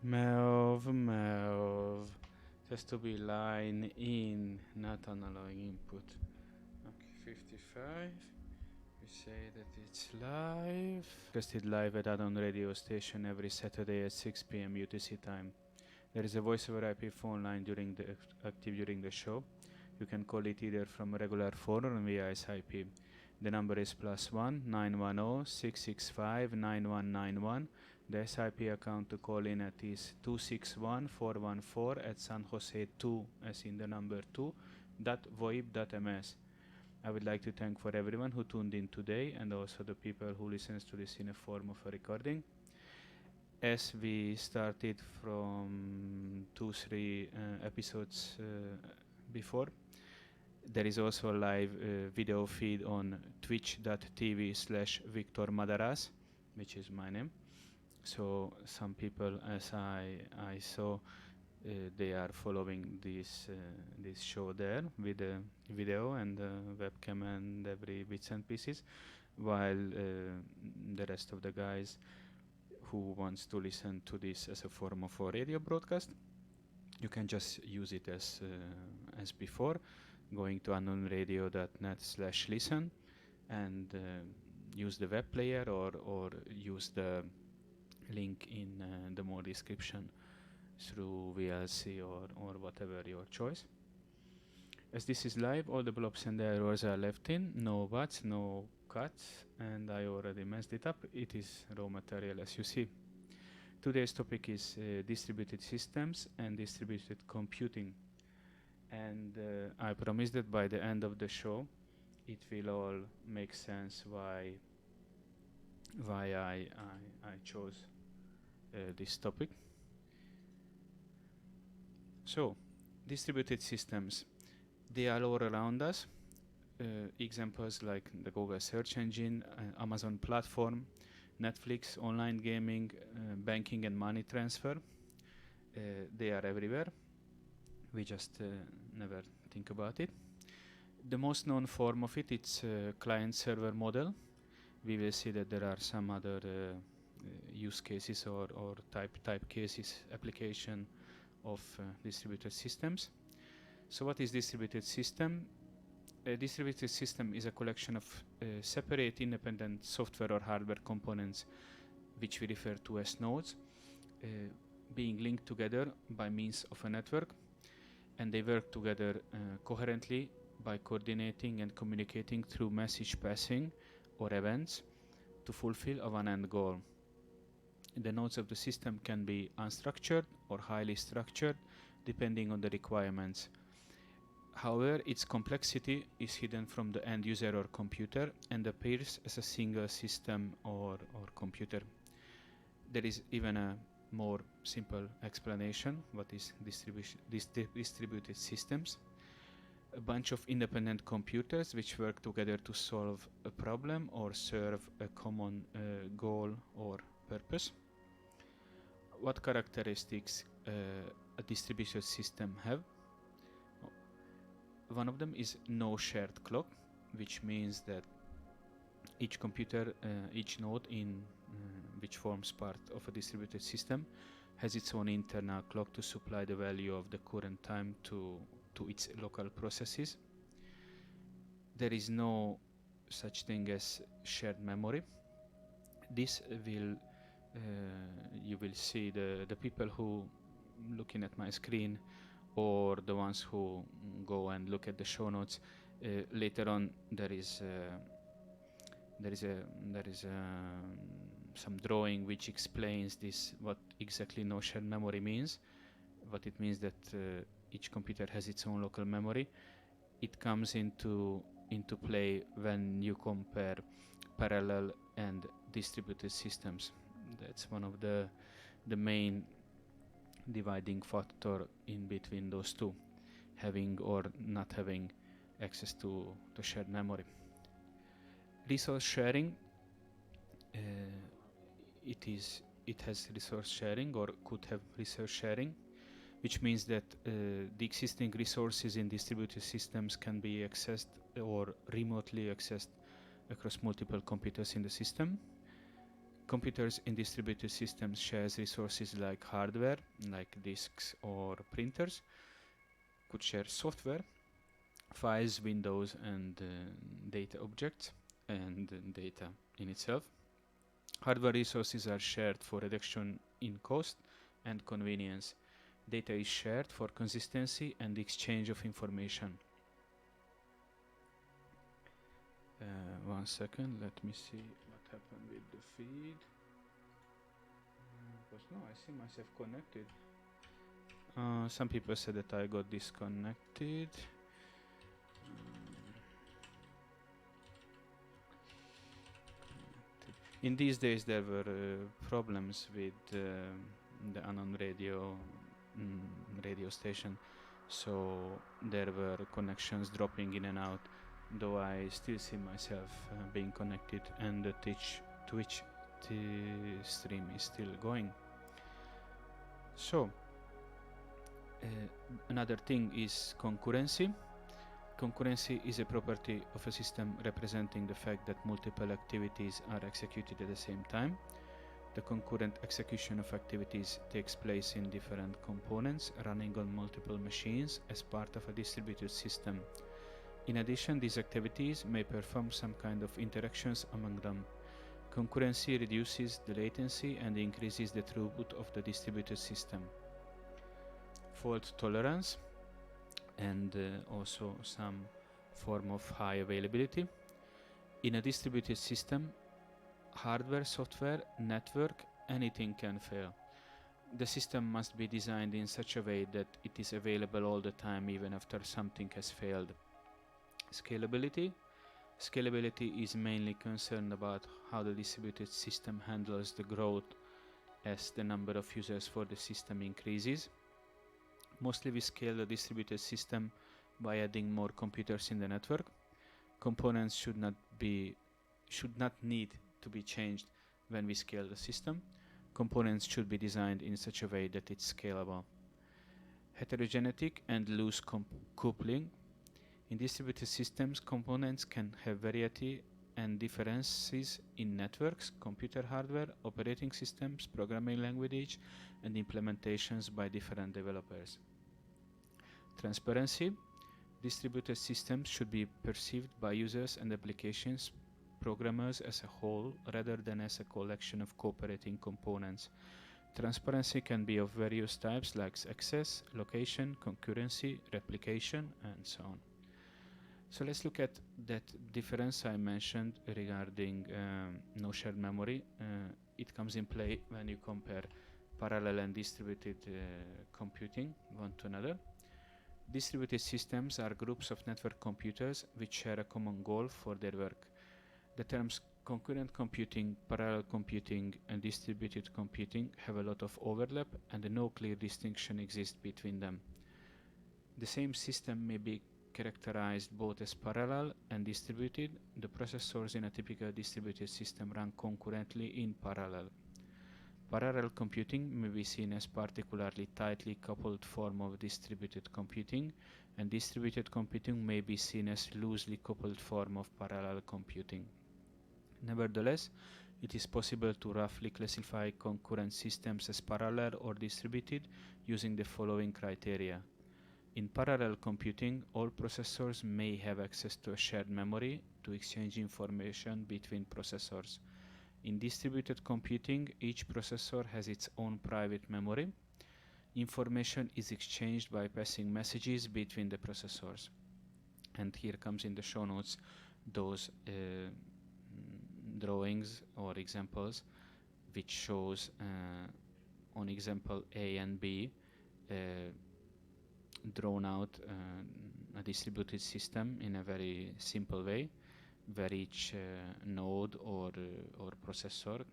Melv. It has to be line in, not analog input. Okay, 55. We say that it's live. Broadcasted live at Addon radio station every Saturday at 6 p.m. UTC time. There is a voice over IP phone line active during the show. You can call it either from a regular phone or via SIP. The number is +1 910 665 9191. The SIP account to call in at is 261 414 at San Jose 2, as in the number 2, .voip.ms. I would like to thank for everyone who tuned in today and also the people who listens to this in a form of a recording. As we started from 2-3 episodes before, there is also a live video feed on twitch.tv/viktormadarasz, which is my name. So some people, as I saw, they are following this show there with the video and webcam and every bits and pieces, while the rest of the guys who wants to listen to this as a form of a radio broadcast, you can just use it as before, going to unknownradio.net/listen and use the web player or use the link in the more description through VLC or whatever your choice. As this is live, all the blobs and the errors are left in, no buts, no cuts, and I already messed it up. It is raw material, as you see. Today's topic is distributed systems and distributed computing, and I promise that by the end of the show it will all make sense why I chose this topic. So, distributed systems, they are all around us. Examples like the Google search engine, Amazon platform, Netflix, online gaming, banking and money transfer. They are everywhere. We just never think about it. The most known form of it, it's client-server model. We will see that there are some other use cases or type cases application of distributed systems. So what is distributed system? A distributed system is a collection of separate independent software or hardware components, which we refer to as nodes, being linked together by means of a network, and they work together coherently by coordinating and communicating through message passing or events to fulfill a one-end goal. The nodes of the system can be unstructured or highly structured, depending on the requirements. However, its complexity is hidden from the end user or computer and appears as a single system or computer. There is even a more simple explanation what is distributed systems. A bunch of independent computers which work together to solve a problem or serve a common goal or purpose. What characteristics a distributed system have? One of them is no shared clock, which means that each computer, each node in which forms part of a distributed system has its own internal clock to supply the value of the current time to its local processes. There is no such thing as shared memory. This will you will see the people who looking at my screen or the ones who go and look at the show notes later on. There is some drawing which explains this, what exactly no shared memory means. What it means that each computer has its own local memory. It comes into play when you compare parallel and distributed systems. That's one of the main dividing factor in between those two, having or not having access to shared memory. Resource sharing, it has resource sharing or could have resource sharing, which means that the existing resources in distributed systems can be accessed or remotely accessed across multiple computers in the system. Computers in distributed systems shares resources like hardware, like disks or printers, could share software, files, windows, and data objects, and data in itself. Hardware resources are shared for reduction in cost and convenience. Data is shared for consistency and exchange of information. One second, let me see what happened with the feed. Because no, I see myself connected. Some people said that I got disconnected. In these days there were problems with the Anon radio station, so there were connections dropping in and out, though I still see myself being connected, and the Twitch stream is still going. So another thing is concurrency. Concurrency is a property of a system representing the fact that multiple activities are executed at the same time. The concurrent execution of activities takes place in different components running on multiple machines as part of a distributed system. In addition, these activities may perform some kind of interactions among them. Concurrency reduces the latency and increases the throughput of the distributed system. Fault tolerance and also some form of high availability. In a distributed system, hardware, software, network, anything can fail. The system must be designed in such a way that it is available all the time even after something has failed. Scalability. Scalability is mainly concerned about how the distributed system handles the growth as the number of users for the system increases. Mostly we scale the distributed system by adding more computers in the network. Components should not need to be changed when we scale the system. Components should be designed in such a way that it's scalable. Heterogeneity and loose coupling. In distributed systems, components can have variety and differences in networks, computer hardware, operating systems, programming language, and implementations by different developers. Transparency. Distributed systems should be perceived by users and applications programmers as a whole rather than as a collection of cooperating components. Transparency can be of various types like access, location, concurrency, replication, and so on. So let's look at that difference I mentioned regarding no shared memory. It comes in play when you compare parallel and distributed computing one to another. Distributed systems are groups of network computers which share a common goal for their work. The terms concurrent computing, parallel computing, and distributed computing have a lot of overlap, and no clear distinction exists between them. The same system may be characterized both as parallel and distributed. The processors in a typical distributed system run concurrently in parallel. Parallel computing may be seen as particularly tightly coupled form of distributed computing, and distributed computing may be seen as loosely coupled form of parallel computing. Nevertheless, it is possible to roughly classify concurrent systems as parallel or distributed using the following criteria. In parallel computing, all processors may have access to a shared memory to exchange information between processors. In distributed computing, each processor has its own private memory. Information is exchanged by passing messages between the processors. And here comes in the show notes those drawings or examples which shows on example A and B drawn out a distributed system in a very simple way, where each node or processor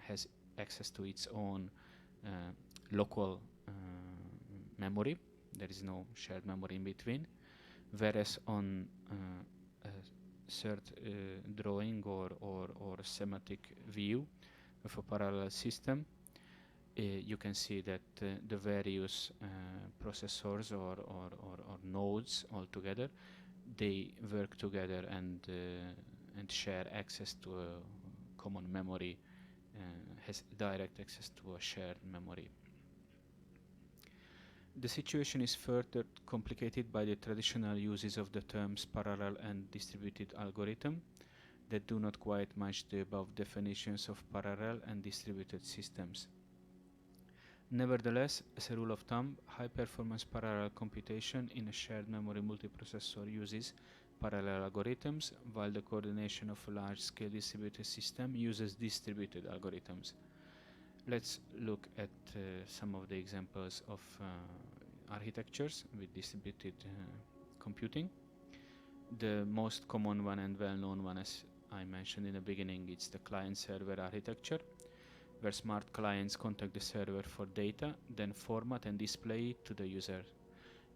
has access to its own local memory. There is no shared memory in between. Whereas on a third drawing or schematic view of a parallel system, you can see that the various processors or nodes all together, they work together and share access to a common memory has direct access to a shared memory. The situation is further complicated by the traditional uses of the terms parallel and distributed algorithm that do not quite match the above definitions of parallel and distributed systems. Nevertheless, as a rule of thumb, high-performance parallel computation in a shared memory multiprocessor uses parallel algorithms, while the coordination of a large-scale distributed system uses distributed algorithms. Let's look at some of the examples of architectures with distributed computing. The most common one and well-known one, as I mentioned in the beginning, it's the client-server architecture, where smart clients contact the server for data, then format and display it to the user.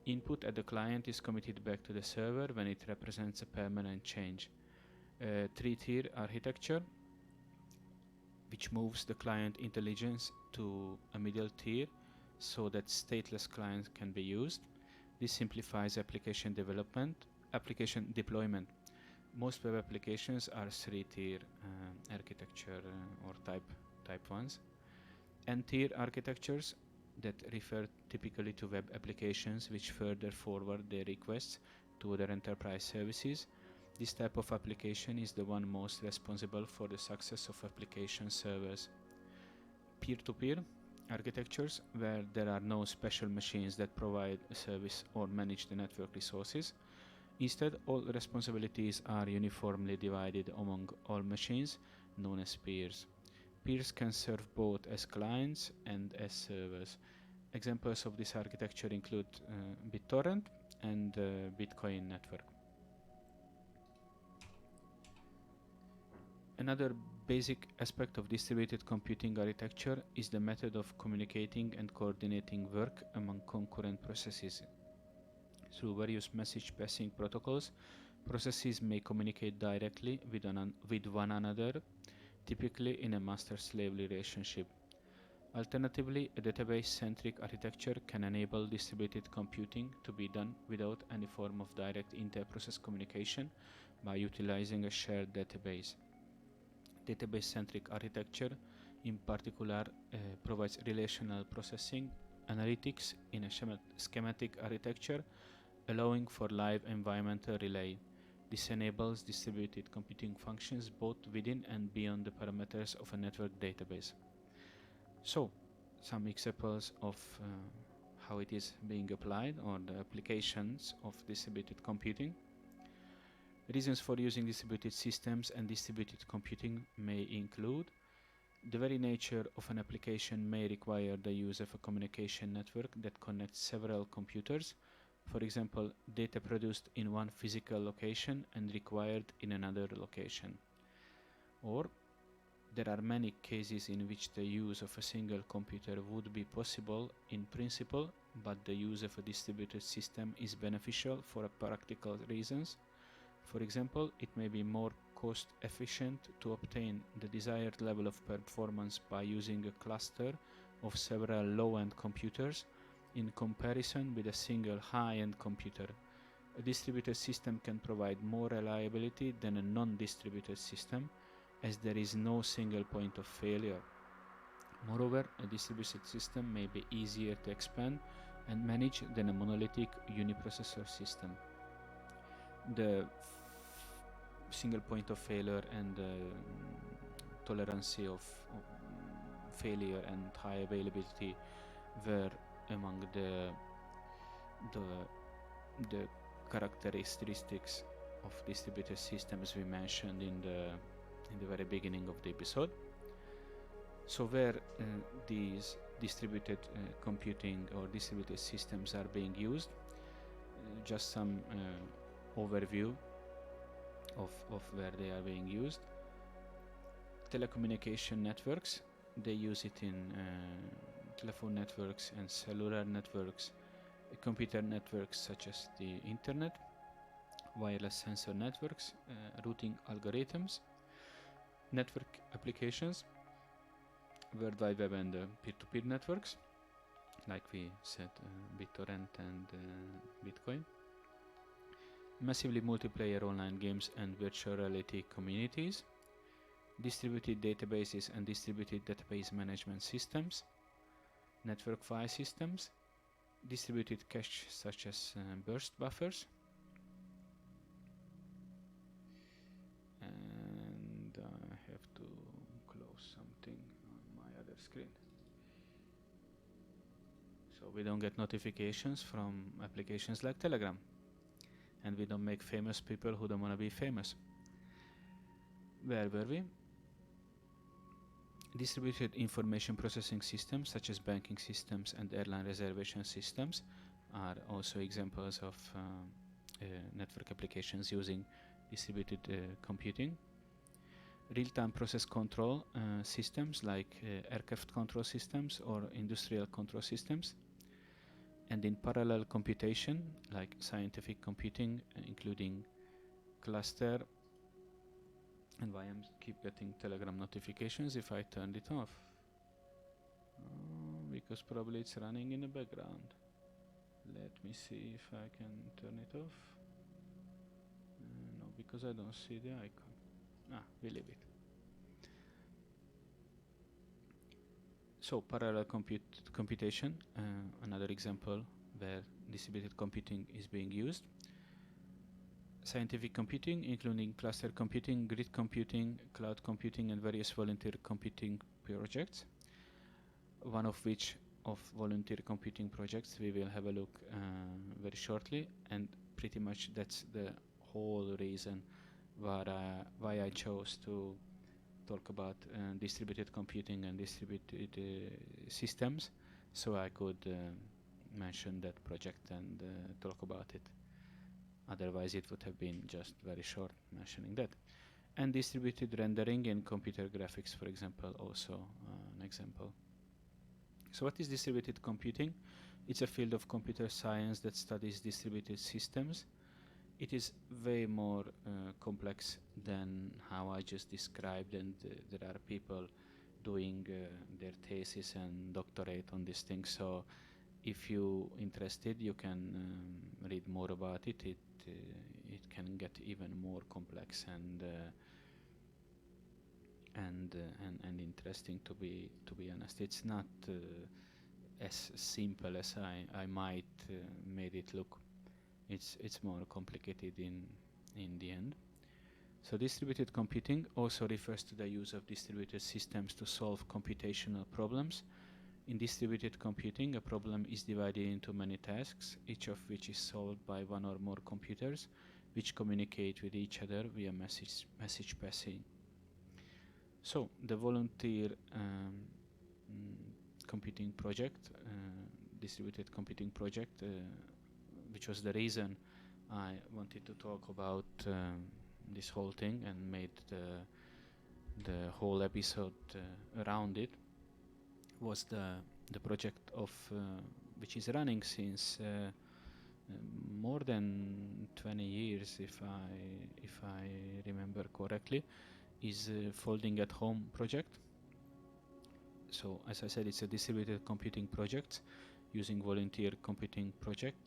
Input at the client is committed back to the server when it represents a permanent change. A three-tier architecture, which moves the client intelligence to a middle tier so that stateless clients can be used. This simplifies application deployment. Most web applications are three-tier architecture or type ones. N-tier architectures that refer typically to web applications which further forward their requests to other enterprise services. This type of application is the one most responsible for the success of application servers. Peer-to-peer architectures, where there are no special machines that provide a service or manage the network resources. Instead, all responsibilities are uniformly divided among all machines, known as peers. Peers can serve both as clients and as servers. Examples of this architecture include BitTorrent and Bitcoin network. Another basic aspect of distributed computing architecture is the method of communicating and coordinating work among concurrent processes. Through various message passing protocols, processes may communicate directly with one another, typically in a master-slave relationship. Alternatively, a database-centric architecture can enable distributed computing to be done without any form of direct inter-process communication by utilizing a shared database. Database-centric architecture, in particular, provides relational processing analytics in a schematic architecture, allowing for live environmental relay. This enables distributed computing functions both within and beyond the parameters of a network database. So, some examples of how it is being applied, or the applications of distributed computing. Reasons for using distributed systems and distributed computing may include the very nature of an application may require the use of a communication network that connects several computers. For example, data produced in one physical location and required in another location. Or there are many cases in which the use of a single computer would be possible in principle, but the use of a distributed system is beneficial for practical reasons. For example, it may be more cost efficient to obtain the desired level of performance by using a cluster of several low-end computers in comparison with a single high-end computer. A distributed system can provide more reliability than a non-distributed system, as there is no single point of failure. Moreover, a distributed system may be easier to expand and manage than a monolithic uniprocessor system. The single point of failure and tolerance of failure and high availability were among the characteristics of distributed systems we mentioned in the very beginning of the episode. So where these distributed computing or distributed systems are being used, just some overview of where they are being used. Telecommunication networks, they use it in telephone networks and cellular networks, computer networks such as the internet, wireless sensor networks, routing algorithms, network applications, World Wide Web and peer-to-peer networks, like we said, BitTorrent and Bitcoin, massively multiplayer online games and virtual reality communities, distributed databases and distributed database management systems, network file systems, distributed cache such as burst buffers, and I have to close something on my other screen so we don't get notifications from applications like Telegram, and we don't make famous people who don't want to be famous. Where were we? Distributed information processing systems such as banking systems and airline reservation systems are also examples of network applications using distributed computing. Real-time process control systems like aircraft control systems or industrial control systems. And in parallel computation like scientific computing, including cluster. And why I'm keep getting Telegram notifications if I turned it off? Because probably it's running in the background. Let me see if I can turn it off. No, because I don't see the icon. We leave it. So parallel computation, another example where distributed computing is being used. Scientific computing, including cluster computing, grid computing, cloud computing, and various volunteer computing projects. One of which of volunteer computing projects we will have a look very shortly, and pretty much that's the whole reason why I chose to talk about distributed computing and distributed systems, so I could mention that project and talk about it. Otherwise it would have been just very short mentioning that. And distributed rendering in computer graphics, for example, also an example. So what is distributed computing? It's a field of computer science that studies distributed systems. It is way more complex than how I just described, and there are people doing their thesis and doctorate on this thing. So if you're interested, you can read more about it. It can get even more complex and interesting, to be honest. It's not as simple as I might made it look. It's more complicated in the end. So distributed computing also refers to the use of distributed systems to solve computational problems. In distributed computing, a problem is divided into many tasks, each of which is solved by one or more computers, which communicate with each other via message passing. So the volunteer computing project, distributed computing project, which was the reason I wanted to talk about this whole thing and made the whole episode around it, was the project of which is running since more than 20 years, if I remember correctly, is Folding at Home project. So as I said, it's a distributed computing project using volunteer computing project.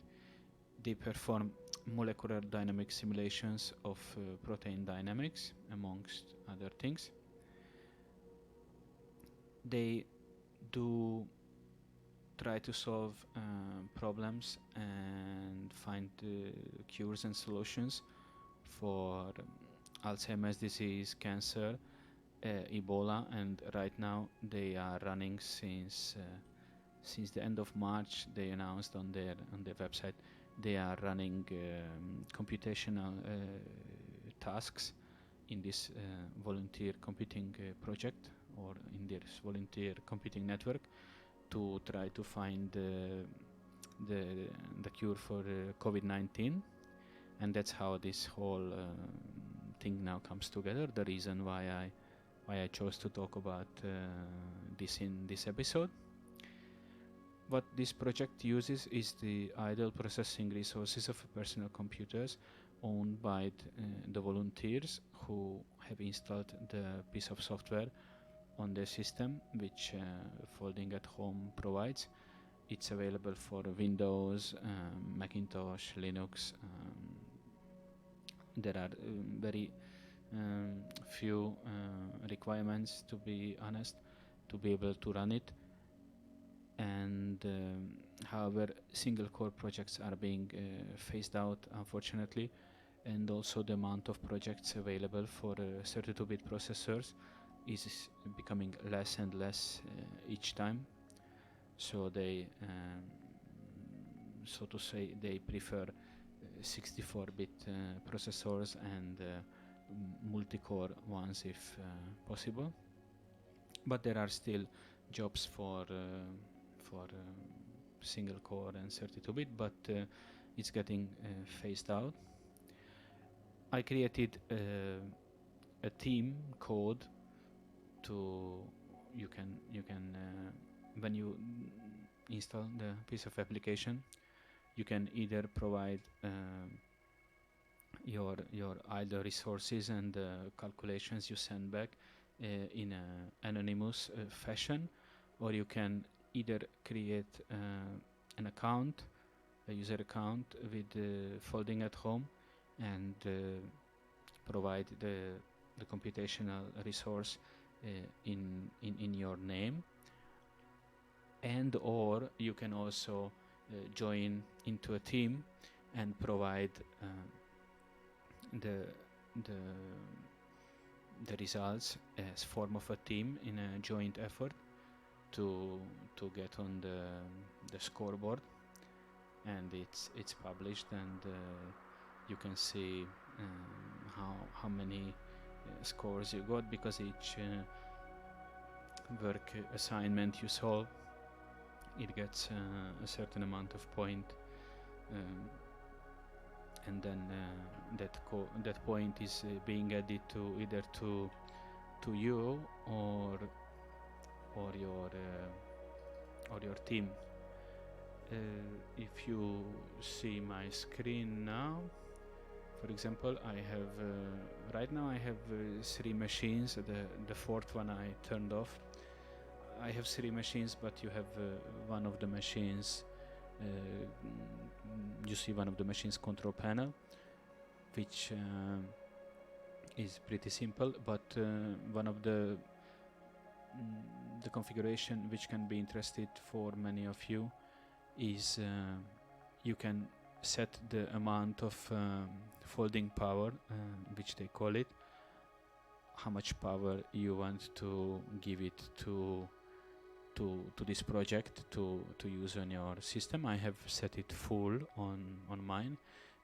They perform molecular dynamic simulations of protein dynamics, amongst other things. They do try to solve problems and find cures and solutions for Alzheimer's disease, cancer, Ebola, and right now they are running since the end of March. They announced on their website they are running computational tasks in this volunteer computing project, or in this volunteer computing network, to try to find the cure for COVID-19, and that's how this whole thing now comes together. The reason why I chose to talk about this in this episode. What this project uses is the idle processing resources of personal computers owned by the volunteers who have installed the piece of software on their system, which Folding at Home provides. It's available for Windows, Macintosh, Linux. There are very few requirements, to be honest, to be able to run it. And however, single core projects are being phased out, unfortunately, and also the amount of projects available for 32-bit processors is becoming less and less each time. So they, so to say, they prefer 64-bit processors and multi-core ones if possible. But there are still jobs for single core and 32-bit, but it's getting phased out. I created a theme code to you can when you install the piece of application, you can either provide your idle resources and calculations you send back in an anonymous fashion, or you can either create an account, a user account with folding at home, and provide the computational resource in your name, and or you can also join into a team and provide the results as form of a team in a joint effort to get on the scoreboard, and it's published, and you can see how many scores you got, because each work assignment you solve, it gets a certain amount of point, and then that point is being added to either to you or your team. If you see my screen now, for example, I have right now I have 3 machines. The fourth one I turned off. I have 3 machines, but you have one of the machines. You see one of the machines control panel, which is pretty simple, but one of the configuration which can be interested for many of you is you can set the amount of folding power, which they call it, how much power you want to give it to this project to use on your system. I have set it full on mine,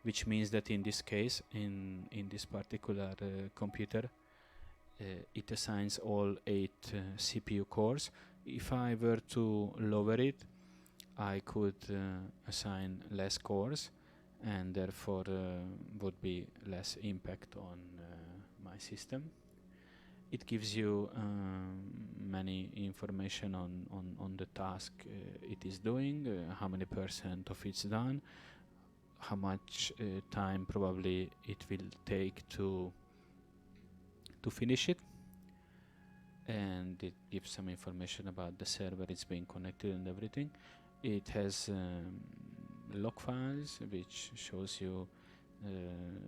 which means that in this case, in this particular computer, it assigns all 8 CPU cores. If I were to lower it, I could assign less cores, and therefore would be less impact on my system. It gives you many information on the task it is doing, how many % of it's done, how much time probably it will take to finish it, and it gives some information about the server it's being connected and everything. It has log files which shows you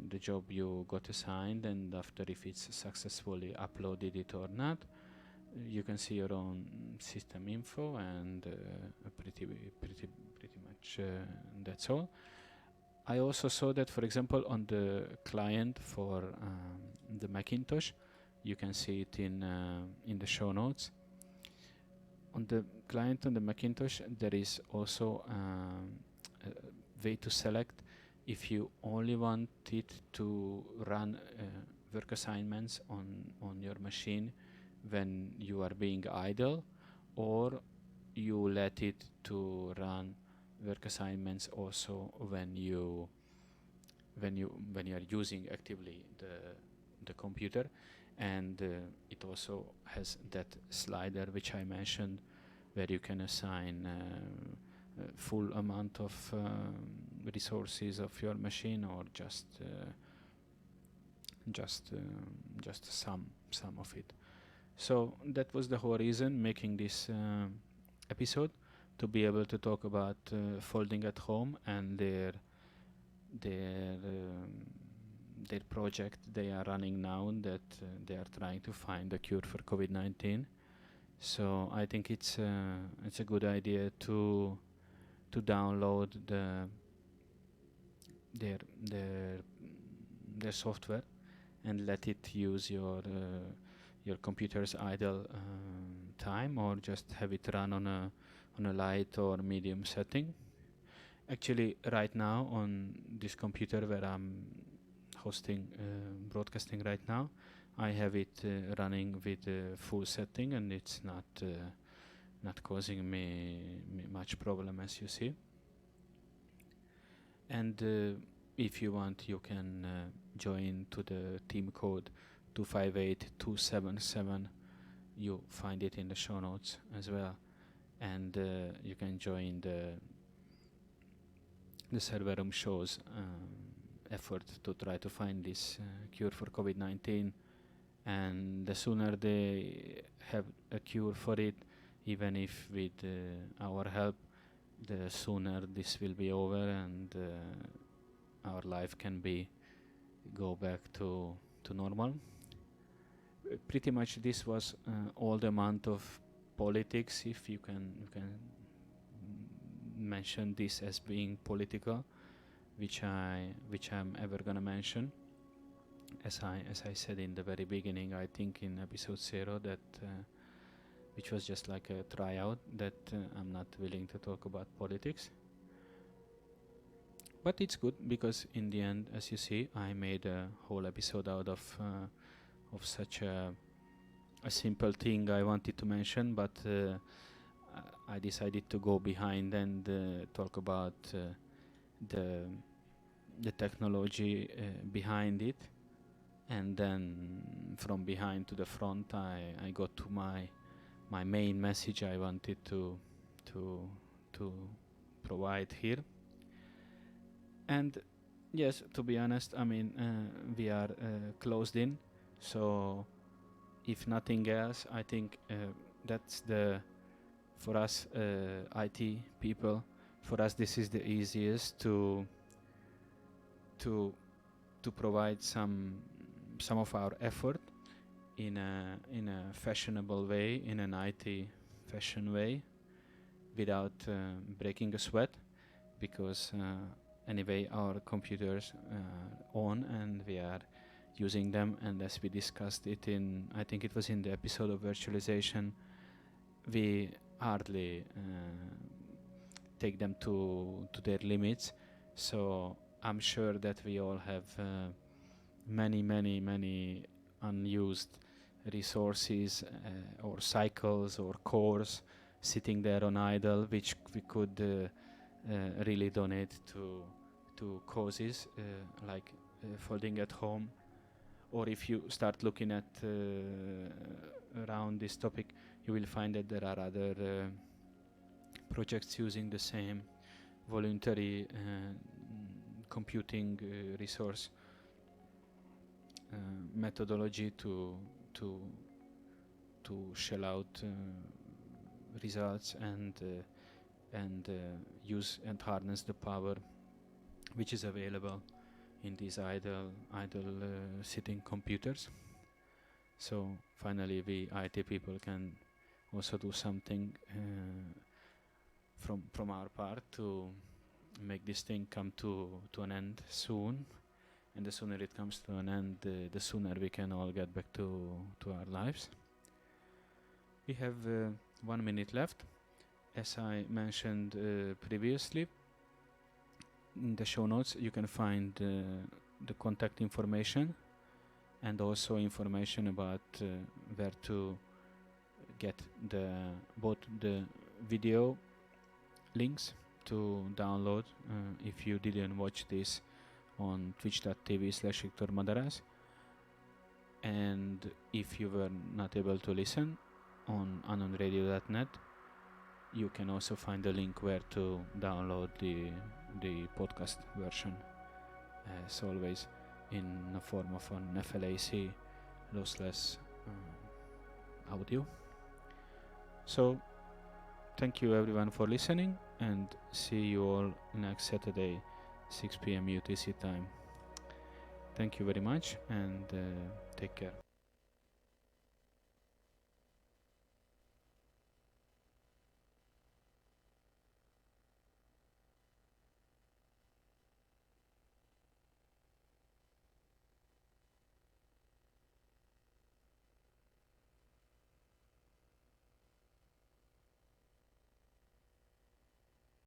the job you got assigned, and after if it's successfully uploaded it or not. You can see your own system info, and pretty much that's all. I also saw that, for example, on the client for the Macintosh, you can see it in the show notes. On the client on the Macintosh, there is also a way to select if you only want it to run work assignments on your machine when you are being idle, or you let it to run work assignments also when you are using actively the computer. And it also has that slider which I mentioned, where you can assign full amount of resources of your machine, or just some of it. So that was the whole reason making this episode, to be able to talk about their project they are running now, that they are trying to find a cure for COVID-19. So I think it's a good idea to download their their software and let it use your computer's idle time, or just have it run on a light or medium setting. Actually, right now on this computer where I'm hosting, broadcasting right now, I have it running with full setting, and it's not causing me much problem, as you see. And if you want, you can join to the team code 258277. You find it in the show notes as well, and you can join the server room shows effort to try to find this cure for COVID-19. And the sooner they have a cure for it, even if with our help, the sooner this will be over, and our life can go back to normal. Pretty much this was all the amount of politics, if you can mention this as being political, which I'm ever gonna mention. As I said in the very beginning, I think in episode 0, that which was just like a tryout, that I'm not willing to talk about politics. But it's good, because in the end, as you see, I made a whole episode out of such a simple thing I wanted to mention, but I decided to go behind and talk about the technology behind it. And then from behind to the front, I got to my main message I wanted to provide here. And yes, to be honest, I mean, we are closed in, so if nothing else, I think that's for us IT people, for us this is the easiest to provide some of our effort in a fashionable way, in an IT fashion way, without breaking a sweat, because anyway our computers are on and we are using them, and as we discussed it in, I think it was in the episode of virtualization, we hardly take them to their limits. So I'm sure that we all have many unused resources or cycles or cores sitting there on idle, which we could really donate to causes like folding at home. Or if you start looking at around this topic, you will find that there are other projects using the same voluntary computing resource methodology to shell out results and use and harness the power which is available in these idle sitting computers. So finally, we IT people can also do something from our part to make this thing come to an end soon. And the sooner it comes to an end, the sooner we can all get back to our lives. We have 1 minute left. As I mentioned previously, in the show notes you can find the contact information, and also information about where to get both the video links to download if you didn't watch this on twitch.tv/viktormadarasz, and if you were not able to listen on anonradio.net, you can also find the link where to download the podcast version, as always in the form of an FLAC lossless audio. So thank you everyone for listening, and see you all next Saturday 6 p.m. UTC time. Thank you very much, and take care.